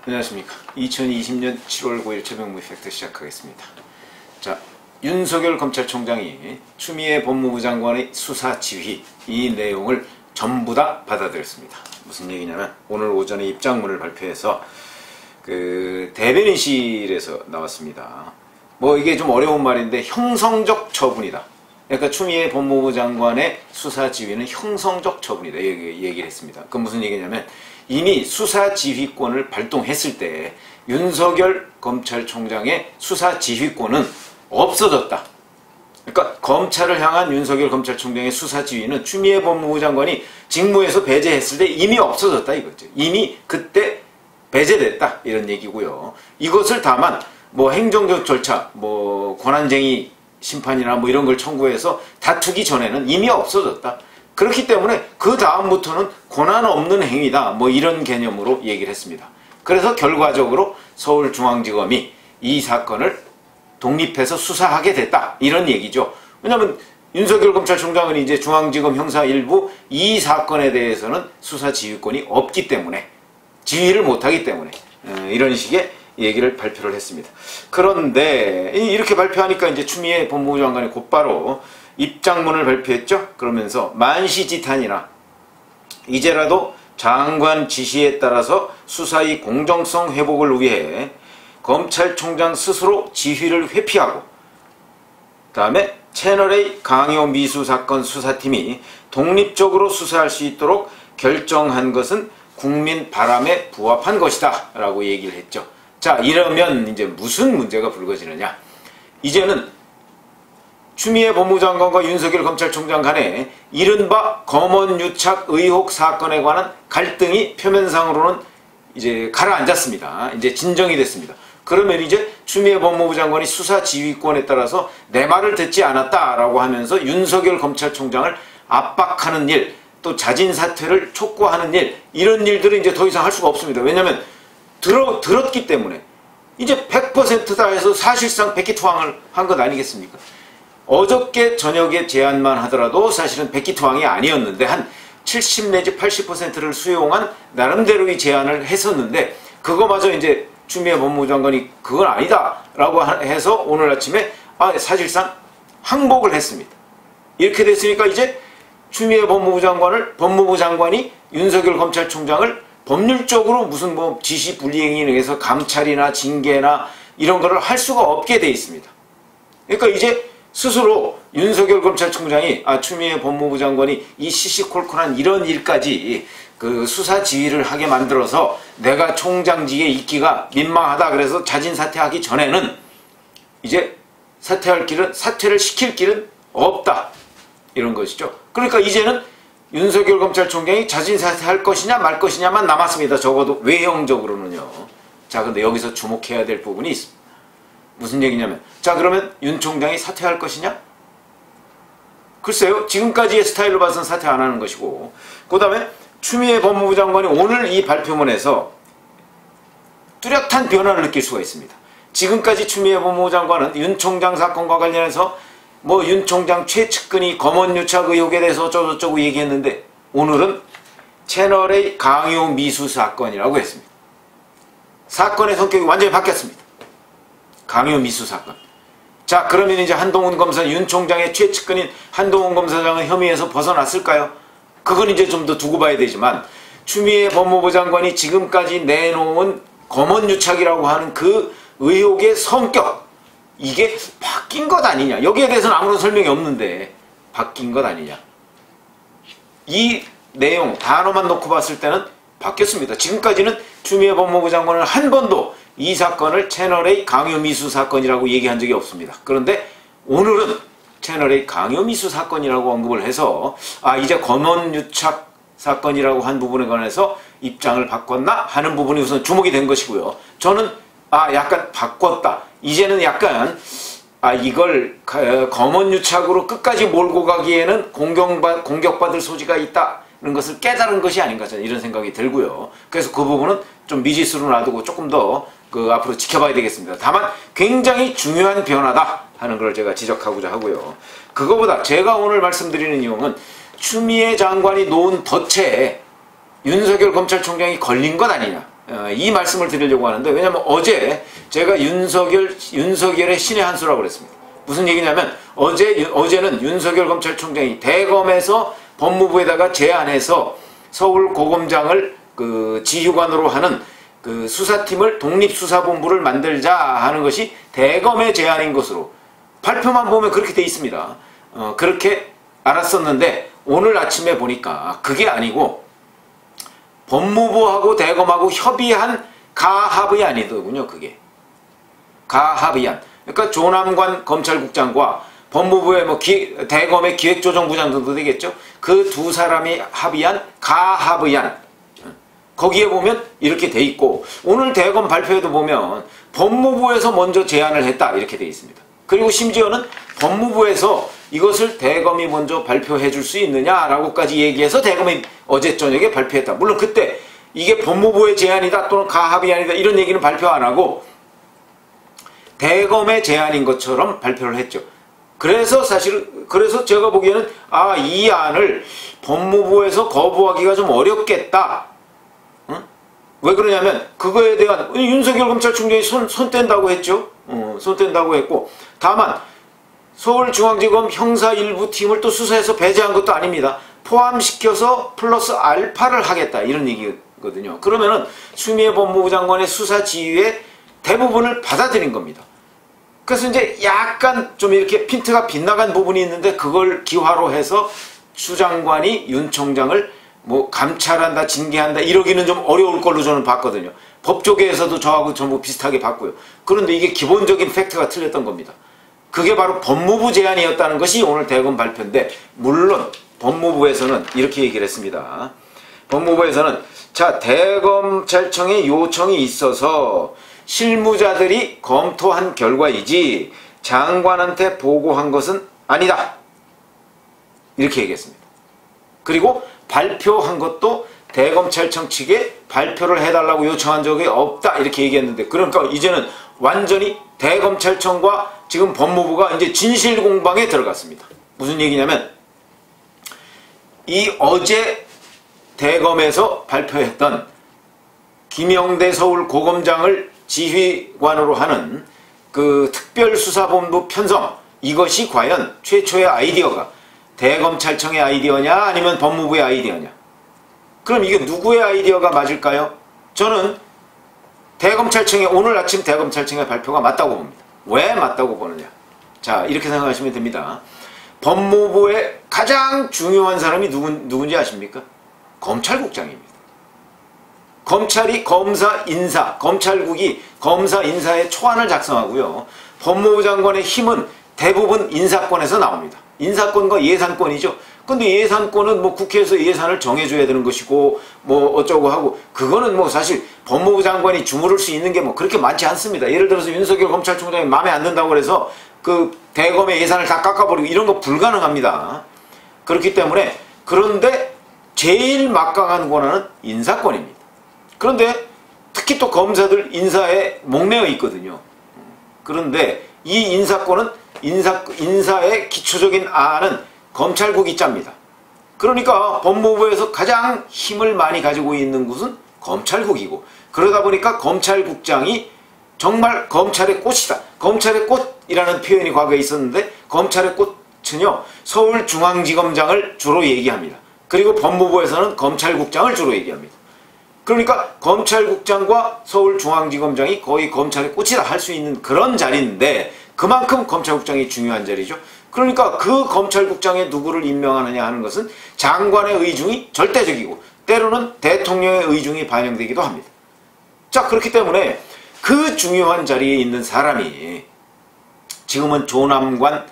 안녕하십니까. 2020년 7월 9일 최병무 팩트 시작하겠습니다. 자, 윤석열 검찰총장이 추미애 법무부 장관의 수사 지휘 이 내용을 전부 다 받아들였습니다. 무슨 얘기냐면 오늘 오전에 입장문을 발표해서 대변인실에서 나왔습니다. 뭐 이게 좀 어려운 말인데 형성적 처분이다. 그러니까 추미애 법무부 장관의 수사 지휘는 형성적 처분이다. 얘기를 했습니다. 그 무슨 얘기냐면 이미 수사 지휘권을 발동했을 때 윤석열 검찰총장의 수사 지휘권은 없어졌다. 그러니까 검찰을 향한 윤석열 검찰총장의 수사 지휘는 추미애 법무부 장관이 직무에서 배제했을 때 이미 없어졌다 이거죠. 이미 그때 배제됐다 이런 얘기고요. 이것을 다만 뭐 행정적 절차, 뭐 권한쟁의 심판이나 뭐 이런 걸 청구해서 다투기 전에는 이미 없어졌다. 그렇기 때문에 그 다음부터는 권한 없는 행위다. 뭐 이런 개념으로 얘기를 했습니다. 그래서 결과적으로 서울중앙지검이 이 사건을 독립해서 수사하게 됐다. 이런 얘기죠. 왜냐하면 윤석열 검찰총장은 이제 중앙지검 형사 1부 이 사건에 대해서는 수사 지휘권이 없기 때문에 지휘를 못하기 때문에 이런 식의 얘기를 발표를 했습니다. 그런데 이렇게 발표하니까 이제 추미애 법무부 장관이 곧바로 입장문을 발표했죠. 그러면서 만시지탄이나 이제라도 장관 지시에 따라서 수사의 공정성 회복을 위해 검찰총장 스스로 지휘를 회피하고 다음에 채널A 강요 미수 사건 수사팀이 독립적으로 수사할 수 있도록 결정한 것은 국민 바람에 부합한 것이다 라고 얘기를 했죠. 자, 이러면 이제 무슨 문제가 불거지느냐. 이제는 추미애 법무부 장관과 윤석열 검찰총장 간에 이른바 검언유착 의혹 사건에 관한 갈등이 표면상으로는 이제 가라앉았습니다. 이제 진정이 됐습니다. 그러면 이제 추미애 법무부 장관이 수사 지휘권에 따라서 내 말을 듣지 않았다라고 하면서 윤석열 검찰총장을 압박하는 일, 또 자진 사퇴를 촉구하는 일, 이런 일들은 이제 더 이상 할 수가 없습니다. 왜냐하면 들었기 때문에 이제 100%다 해서 사실상 백기투항을 한 것 아니겠습니까? 어저께 저녁에 제안만 하더라도 사실은 백기투항이 아니었는데 한 70 내지 80%를 수용한 나름대로의 제안을 했었는데 그거마저 이제 추미애 법무부 장관이 그건 아니다 라고 해서 오늘 아침에 사실상 항복을 했습니다. 이렇게 됐으니까 이제 추미애 법무부 장관이 윤석열 검찰총장을 법률적으로 무슨 뭐 지시 불이행에 의해서 감찰이나 징계나 이런 거를 할 수가 없게 돼 있습니다. 그러니까 이제 스스로 윤석열 검찰총장이 추미애 법무부 장관이 이 시시콜콜한 이런 일까지 그 수사 지휘를 하게 만들어서 내가 총장직에 있기가 민망하다 그래서 자진 사퇴하기 전에는 이제 사퇴를 시킬 길은 없다 이런 것이죠. 그러니까 이제는 윤석열 검찰총장이 자진 사퇴할 것이냐 말 것이냐만 남았습니다. 적어도 외형적으로는요. 자, 근데 여기서 주목해야 될 부분이 있습니다. 무슨 얘기냐면 자, 그러면 윤 총장이 사퇴할 것이냐? 글쎄요. 지금까지의 스타일로 봐서는 사퇴 안 하는 것이고 그 다음에 추미애 법무부 장관이 오늘 이 발표문에서 뚜렷한 변화를 느낄 수가 있습니다. 지금까지 추미애 법무부 장관은 윤 총장 사건과 관련해서 뭐 윤 총장 최측근이 검언유착 의혹에 대해서 어쩌고저쩌고 얘기했는데 오늘은 채널A 강요 미수 사건이라고 했습니다. 사건의 성격이 완전히 바뀌었습니다. 강요 미수 사건. 자, 그러면 이제 한동훈 검사, 윤 총장의 최측근인 한동훈 검사장은 혐의에서 벗어났을까요? 그건 이제 좀 더 두고 봐야 되지만 추미애 법무부 장관이 지금까지 내놓은 검언유착이라고 하는 그 의혹의 성격, 이게 바뀐 것 아니냐. 여기에 대해서는 아무런 설명이 없는데 바뀐 것 아니냐. 이 내용 단어만 놓고 봤을 때는 바뀌었습니다. 지금까지는 추미애 법무부 장관은 한 번도 이 사건을 채널A 강요미수 사건이라고 얘기한 적이 없습니다. 그런데 오늘은 채널A 강요미수 사건이라고 언급을 해서 이제 검언유착 사건이라고 한 부분에 관해서 입장을 바꿨나 하는 부분이 우선 주목이 된 것이고요. 저는 약간 바꿨다. 이제는 약간 이걸 검언유착으로 끝까지 몰고 가기에는 공격받을 소지가 있다는 것을 깨달은 것이 아닌가 저는 이런 생각이 들고요. 그래서 그 부분은 좀 미지수로 놔두고 조금 더 앞으로 지켜봐야 되겠습니다. 다만 굉장히 중요한 변화다 하는 걸 제가 지적하고자 하고요. 그거보다 제가 오늘 말씀드리는 내용은 추미애 장관이 놓은 덫에 윤석열 검찰총장이 걸린 것 아니냐. 이 말씀을 드리려고 하는데, 왜냐면 어제 제가 윤석열의 신의 한 수라고 그랬습니다. 무슨 얘기냐면 어제는 윤석열 검찰총장이 대검에서 법무부에다가 제안해서 서울 고검장을 지휘관으로 하는 수사팀을 독립수사본부를 만들자 하는 것이 대검의 제안인 것으로 발표만 보면 그렇게 돼 있습니다. 그렇게 알았었는데 오늘 아침에 보니까 그게 아니고 법무부하고 대검하고 협의한 가합의 안이더군요. 그게 가합의 안. 그러니까 조남관 검찰국장과 법무부의 대검의 기획조정부장 등도 되겠죠. 그 두 사람이 합의한 가합의 안. 거기에 보면 이렇게 돼 있고, 오늘 대검 발표에도 보면 법무부에서 먼저 제안을 했다 이렇게 돼 있습니다. 그리고 심지어는 법무부에서 이것을 대검이 먼저 발표해 줄 수 있느냐라고까지 얘기해서 대검이 어제 저녁에 발표했다. 물론 그때 이게 법무부의 제안이다 또는 가합의 안이다 이런 얘기는 발표 안 하고 대검의 제안인 것처럼 발표를 했죠. 그래서 제가 보기에는 이 안을 법무부에서 거부하기가 좀 어렵겠다. 왜 그러냐면 그거에 대한 윤석열 검찰총장이 손 뗀다고 했죠. 손 뗀다고 했고, 다만 서울중앙지검 형사 일부 팀을 또 수사해서 배제한 것도 아닙니다. 포함시켜서 플러스 알파를 하겠다 이런 얘기거든요. 그러면은 추미애 법무부 장관의 수사 지휘의 대부분을 받아들인 겁니다. 그래서 이제 약간 좀 이렇게 핀트가 빗나간 부분이 있는데 그걸 기화로 해서 추 장관이 윤 총장을 감찰한다, 징계한다 이러기는 좀 어려울 걸로 저는 봤거든요. 법조계에서도 저하고 전부 비슷하게 봤고요. 그런데 이게 기본적인 팩트가 틀렸던 겁니다. 그게 바로 법무부 제안이었다는 것이 오늘 대검 발표인데, 물론 법무부에서는 이렇게 얘기를 했습니다. 법무부에서는 대검찰청의 요청이 있어서 실무자들이 검토한 결과이지 장관한테 보고한 것은 아니다. 이렇게 얘기했습니다. 그리고 발표한 것도 대검찰청 측에 발표를 해달라고 요청한 적이 없다 이렇게 얘기했는데, 그러니까 이제는 완전히 대검찰청과 지금 법무부가 이제 진실공방에 들어갔습니다. 무슨 얘기냐면 이 어제 대검에서 발표했던 김영대 서울 고검장을 지휘관으로 하는 특별수사본부 편성, 이것이 과연 최초의 아이디어가 대검찰청의 아이디어냐 아니면 법무부의 아이디어냐. 그럼 이게 누구의 아이디어가 맞을까요? 저는 오늘 아침 대검찰청의 발표가 맞다고 봅니다. 왜 맞다고 보느냐. 이렇게 생각하시면 됩니다. 법무부의 가장 중요한 사람이 누군지 아십니까? 검찰국장입니다. 검찰이 검찰국이 검사 인사의 초안을 작성하고요. 법무부 장관의 힘은 대부분 인사권에서 나옵니다. 인사권과 예산권이죠. 근데 예산권은 국회에서 예산을 정해줘야 되는 것이고 어쩌고 하고, 그거는 사실 법무부 장관이 주무를 수 있는 게 그렇게 많지 않습니다. 예를 들어서 윤석열 검찰총장이 마음에 안 든다고 그래서 대검의 예산을 다 깎아버리고 이런 거 불가능합니다. 그렇기 때문에, 그런데 제일 막강한 권한은 인사권입니다. 그런데 특히 또 검사들 인사에 목매어 있거든요. 그런데 이 인사권은 인사의 기초적인 안은 검찰국이 짭니다. 그러니까 법무부에서 가장 힘을 많이 가지고 있는 곳은 검찰국이고, 그러다 보니까 검찰국장이 정말 검찰의 꽃이다. 검찰의 꽃이라는 표현이 과거에 있었는데, 검찰의 꽃은요 서울중앙지검장을 주로 얘기합니다. 그리고 법무부에서는 검찰국장을 주로 얘기합니다. 그러니까 검찰국장과 서울중앙지검장이 거의 검찰의 꽃이라 할 수 있는 그런 자리인데, 그만큼 검찰국장이 중요한 자리죠. 그러니까 그 검찰국장에 누구를 임명하느냐 하는 것은 장관의 의중이 절대적이고 때로는 대통령의 의중이 반영되기도 합니다. 그렇기 때문에 그 중요한 자리에 있는 사람이 지금은 조남관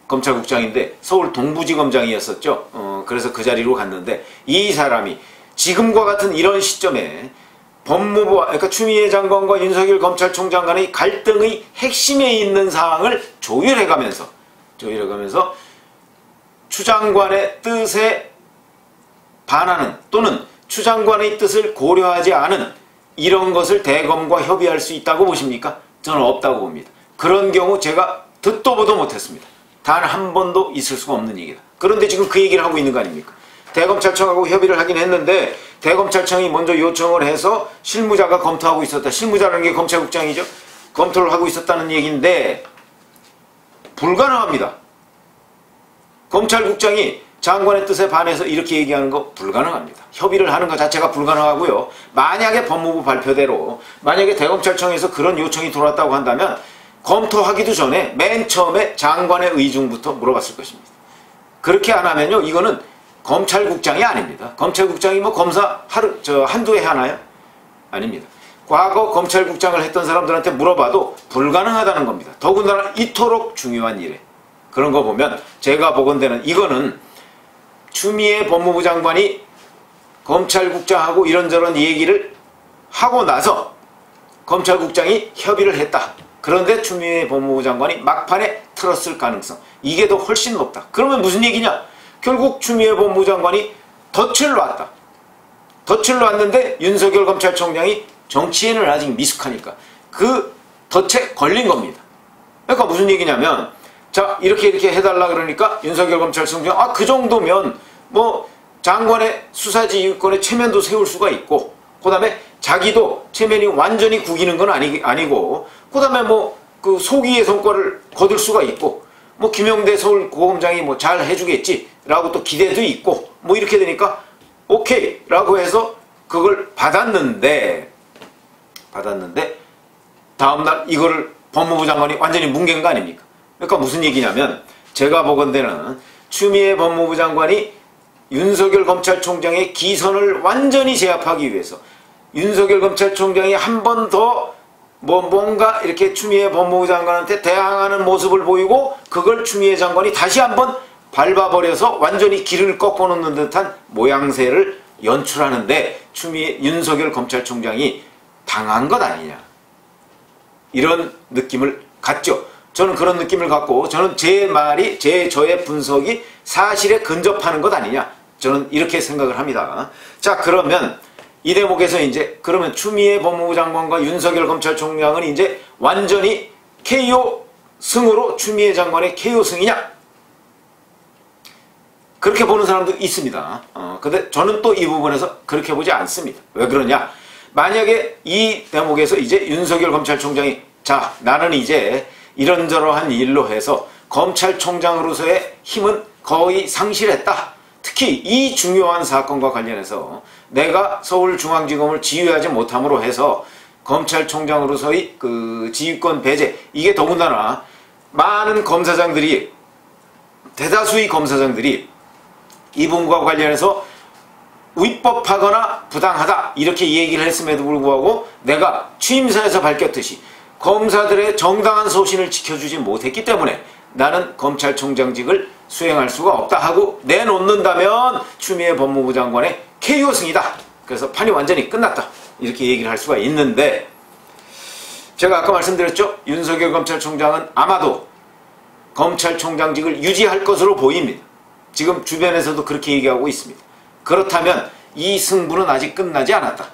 검찰국장인데 서울 동부지검장이었었죠. 그래서 그 자리로 갔는데, 이 사람이 지금과 같은 이런 시점에 법무부, 그러니까 추미애 장관과 윤석열 검찰총장 간의 갈등의 핵심에 있는 사항을 조율해가면서 추 장관의 뜻에 반하는 또는 추 장관의 뜻을 고려하지 않은 이런 것을 대검과 협의할 수 있다고 보십니까? 저는 없다고 봅니다. 그런 경우 제가 듣도 보도 못했습니다. 단 한 번도 있을 수가 없는 얘기다. 그런데 지금 그 얘기를 하고 있는 거 아닙니까? 대검찰청하고 협의를 하긴 했는데 대검찰청이 먼저 요청을 해서 실무자가 검토하고 있었다. 실무자라는 게 검찰국장이죠. 검토를 하고 있었다는 얘기인데 불가능합니다. 검찰국장이 장관의 뜻에 반해서 이렇게 얘기하는 거 불가능합니다. 협의를 하는 것 자체가 불가능하고요. 만약에 법무부 발표대로 만약에 대검찰청에서 그런 요청이 들어왔다고 한다면 검토하기도 전에 맨 처음에 장관의 의중부터 물어봤을 것입니다. 그렇게 안 하면요, 이거는 검찰국장이 아닙니다. 검찰국장이 뭐 검사 한두 해 하나요? 아닙니다. 과거 검찰국장을 했던 사람들한테 물어봐도 불가능하다는 겁니다. 더군다나 이토록 중요한 일에. 그런 거 보면 제가 보건대는 이거는 추미애 법무부 장관이 검찰국장하고 이런저런 얘기를 하고 나서 검찰국장이 협의를 했다. 그런데 추미애 법무부 장관이 막판에 틀었을 가능성, 이게 더 훨씬 높다. 그러면 무슨 얘기냐? 결국 추미애 법무부 장관이 덫을 놨다. 덫을 놨는데 윤석열 검찰총장이 정치인을 아직 미숙하니까 그 덫에 걸린 겁니다. 그러니까 무슨 얘기냐면, 자, 이렇게 해달라 그러니까 윤석열 검찰총장, 그 정도면 뭐 장관의 수사지휘권에 체면도 세울 수가 있고, 그 다음에 자기도 체면이 완전히 구기는 건 아니고, 그 다음에 뭐 그 소기의 성과를 거둘 수가 있고, 뭐 김영대 서울고검장이 뭐 잘 해주겠지 라고 또 기대도 있고, 뭐 이렇게 되니까 오케이 라고 해서 그걸 받았는데 다음날 이거를 법무부 장관이 완전히 뭉갠 거 아닙니까? 그러니까 무슨 얘기냐면, 제가 보건대는 추미애 법무부 장관이 윤석열 검찰총장의 기선을 완전히 제압하기 위해서 윤석열 검찰총장이 한 번 더 뭔가 이렇게 추미애 법무부 장관한테 대항하는 모습을 보이고, 그걸 추미애 장관이 다시 한번 밟아버려서 완전히 길을 꺾어놓는 듯한 모양새를 연출하는데 윤석열 검찰총장이 당한 것 아니냐, 이런 느낌을 갖죠. 저는 그런 느낌을 갖고, 저는 제 말이 저의 분석이 사실에 근접하는 것 아니냐, 저는 이렇게 생각을 합니다. 자, 그러면 이 대목에서 이제 그러면 추미애 법무부 장관과 윤석열 검찰총장은 이제 완전히 KO 승으로 추미애 장관의 KO 승이냐, 그렇게 보는 사람도 있습니다. 근데 저는 또 이 부분에서 그렇게 보지 않습니다. 왜 그러냐? 만약에 이 대목에서 이제 윤석열 검찰총장이, 자, 나는 이제 이런저러한 일로 해서 검찰총장으로서의 힘은 거의 상실했다. 특히 이 중요한 사건과 관련해서 내가 서울중앙지검을 지휘하지 못함으로 해서 검찰총장으로서의 그 지휘권 배제, 이게 더군다나 많은 검사장들이, 대다수의 검사장들이 이 부분과 관련해서 위법하거나 부당하다 이렇게 얘기를 했음에도 불구하고 내가 취임사에서 밝혔듯이 검사들의 정당한 소신을 지켜주지 못했기 때문에 나는 검찰총장직을 수행할 수가 없다 하고 내놓는다면 추미애 법무부 장관의 KO 승이다. 그래서 판이 완전히 끝났다. 이렇게 얘기를 할 수가 있는데, 제가 아까 말씀드렸죠. 윤석열 검찰총장은 아마도 검찰총장직을 유지할 것으로 보입니다. 지금 주변에서도 그렇게 얘기하고 있습니다. 그렇다면 이 승부는 아직 끝나지 않았다.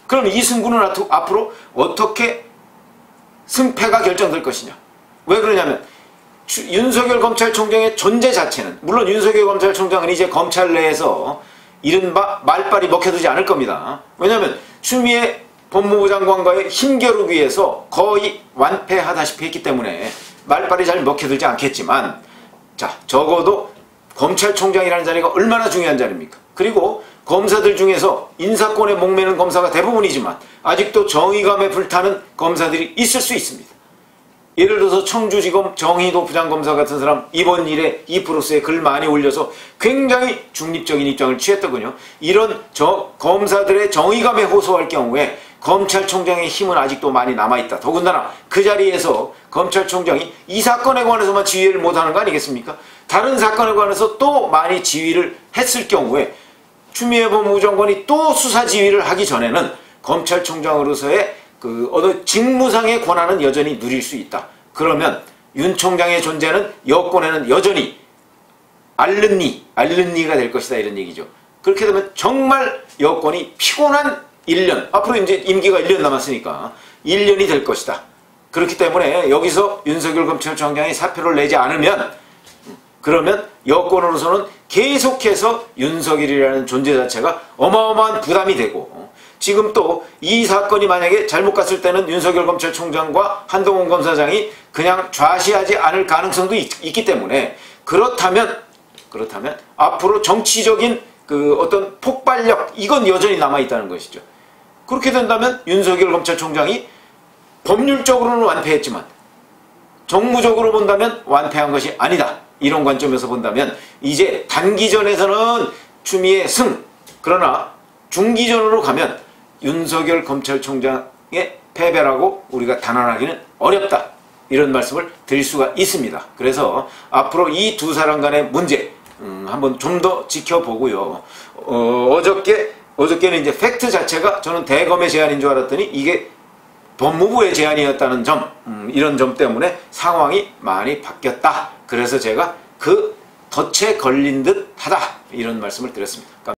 그럼 이 승부는 앞으로 어떻게 승패가 결정될 것이냐. 왜 그러냐면 윤석열 검찰총장의 존재 자체는, 물론 윤석열 검찰총장은 이제 검찰 내에서 이른바 말빨이 먹혀두지 않을 겁니다. 왜냐하면 추미애 법무부 장관과의 힘겨루기 위해서 거의 완패하다시피 했기 때문에 말빨이 잘 먹혀들지 않겠지만, 자, 적어도 검찰총장이라는 자리가 얼마나 중요한 자리입니까? 그리고 검사들 중에서 인사권에 목매는 검사가 대부분이지만 아직도 정의감에 불타는 검사들이 있을 수 있습니다. 예를 들어서 청주지검 정의도 부장검사 같은 사람 이번 일에 2%에 글 많이 올려서 굉장히 중립적인 입장을 취했더군요. 이런 검사들의 정의감에 호소할 경우에 검찰총장의 힘은 아직도 많이 남아있다. 더군다나 그 자리에서 검찰총장이 이 사건에 관해서만 지휘를 못하는 거 아니겠습니까? 다른 사건에 관해서 또 많이 지휘를 했을 경우에 추미애 법무부 장관이 또 수사 지휘를 하기 전에는 검찰총장으로서의 어느 직무상의 권한은 여전히 누릴 수 있다. 그러면 윤 총장의 존재는 여권에는 여전히 앓는니가 될 것이다, 이런 얘기죠. 그렇게 되면 정말 여권이 피곤한 1년, 앞으로 이제 임기가 1년 남았으니까 1년이 될 것이다. 그렇기 때문에 여기서 윤석열 검찰총장이 사표를 내지 않으면 그러면 여권으로서는 계속해서 윤석열이라는 존재 자체가 어마어마한 부담이 되고, 지금 또 이 사건이 만약에 잘못 갔을 때는 윤석열 검찰총장과 한동훈 검사장이 그냥 좌시하지 않을 가능성도 있기 때문에, 그렇다면 앞으로 정치적인 그 어떤 폭발력, 이건 여전히 남아있다는 것이죠. 그렇게 된다면 윤석열 검찰총장이 법률적으로는 완패했지만 정무적으로 본다면 완패한 것이 아니다. 이런 관점에서 본다면 이제 단기전에서는 추미애 승, 그러나 중기전으로 가면 윤석열 검찰총장의 패배라고 우리가 단언하기는 어렵다. 이런 말씀을 드릴 수가 있습니다. 그래서 앞으로 이 두 사람 간의 문제 한번 좀 더 지켜보고요. 어저께는 이제 팩트 자체가 저는 대검의 제안인 줄 알았더니 이게 법무부의 제안이었다는 점, 이런 점 때문에 상황이 많이 바뀌었다. 그래서 제가 그 덫에 걸린 듯 하다. 이런 말씀을 드렸습니다.